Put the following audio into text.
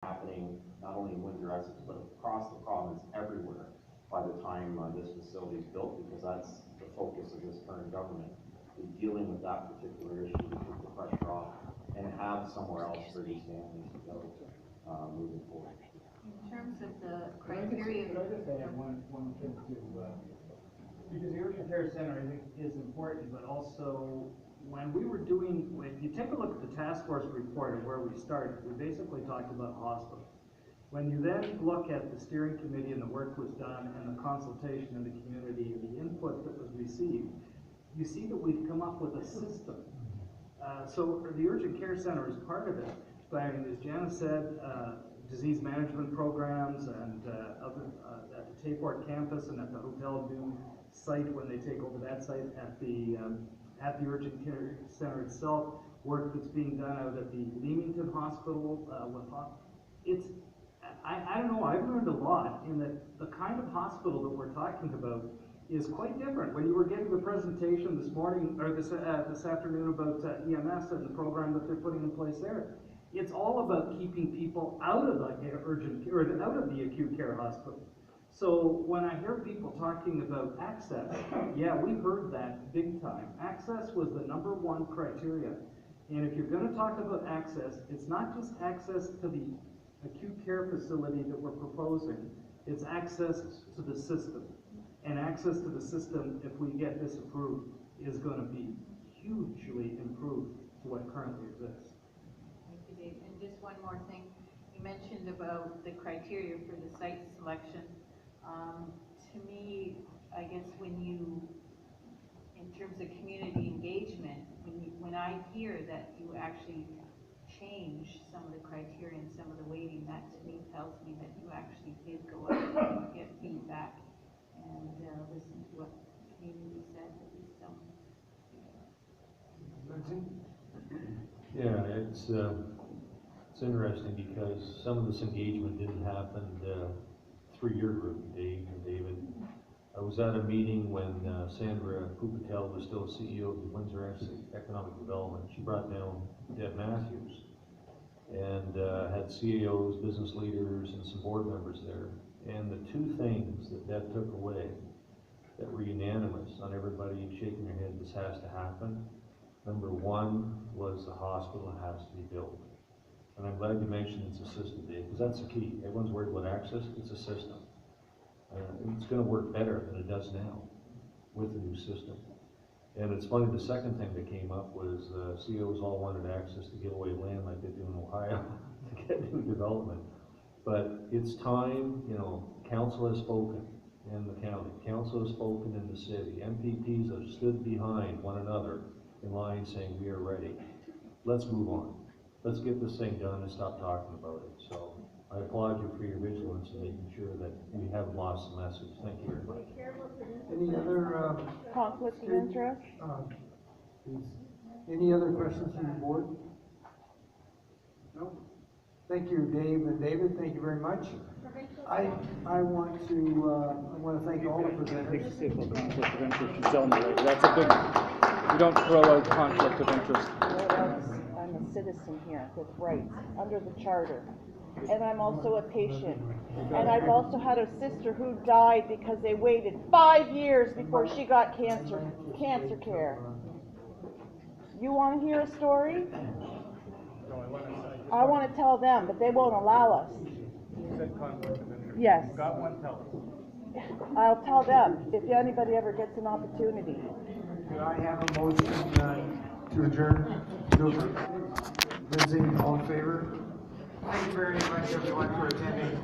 happening not only in Windsor, Essex, but across the province everywhere by the time this facility is built, because that's the focus of this current government, is dealing with that particular issue to keep the pressure off and have somewhere else for these families to go moving forward. In terms of the criteria, could I just add one thing to because the urgent care center, I think, is important, but also when we were doing, if you take a look at the task force report of where we started, we basically talked about hospitals. When you then look at the steering committee and the work was done and the consultation in the community and the input that was received, you see that we've come up with a system. So the urgent care center is part of it. But as Janice said, disease management programs and other at the Tayport campus and at the Hotel Du site when they take over that site, at the urgent care center itself, work that's being done out at the Leamington Hospital I don't know, I've learned a lot in that the kind of hospital that we're talking about is quite different. When you were getting the presentation this morning, or this afternoon about EMS and the program that they're putting in place there, it's all about keeping people out of the urgent care, or out of the acute care hospital. So when I hear people talking about access, yeah, we heard that big time. Access was the #1 criteria. And if you're going to talk about access, it's not just access to the acute care facility that we're proposing, it's access to the system. And access to the system, if we get this approved, is going to be hugely improved to what currently exists. Thank you, Dave. And just one more thing, you mentioned about the criteria for the site selection. To me, I guess when you, in terms of community engagement, when I hear that you actually change some of the criteria and some of the weighting, that to me tells me that you actually did go out and get feedback and listen to what the community said, at least some. Yeah, it's interesting because some of this engagement didn't happen through your group, Dave and David. I was at a meeting when Sandra Cooke was still CEO of the Windsor Economic Development. She brought down Deb Matthews and had CEOs, business leaders, and some board members there. And the two things that Deb took away that were unanimous on everybody shaking their head, this has to happen. Number one was the hospital has to be built. And I'm glad you mentioned it's a system, Dave, because that's the key. Everyone's worried about access. It's a system. It's going to work better than it does now with the new system. And it's funny, the second thing that came up was CEOs all wanted access to give away land like they do in Ohio to get new development. But it's time, you know, council has spoken in the county, council has spoken in the city, MPPs have stood behind one another in line saying we are ready. Let's move on. Let's get this thing done and stop talking about it. So I applaud you for your vigilance and making sure that we haven't lost the message. Thank you very much. Any other conflict of interest? Any other questions from the board? No. Thank you, Dave and David. Thank you very much. I want to thank all the presenters. Conflict of interest. You tell me later. That's a big. You don't throw out conflict of interest. I'm a citizen here with rights under the charter. And I'm also a patient. And I've also had a sister who died because they waited 5 years before she got cancer care. You want to hear a story? I want to tell them, but they won't allow us. You said conflict of interest. Yes. You got one, tell us. I'll tell them if anybody ever gets an opportunity. Could I have a motion to adjourn? Lindsay, all in favor? Thank you very much, everyone, for attending.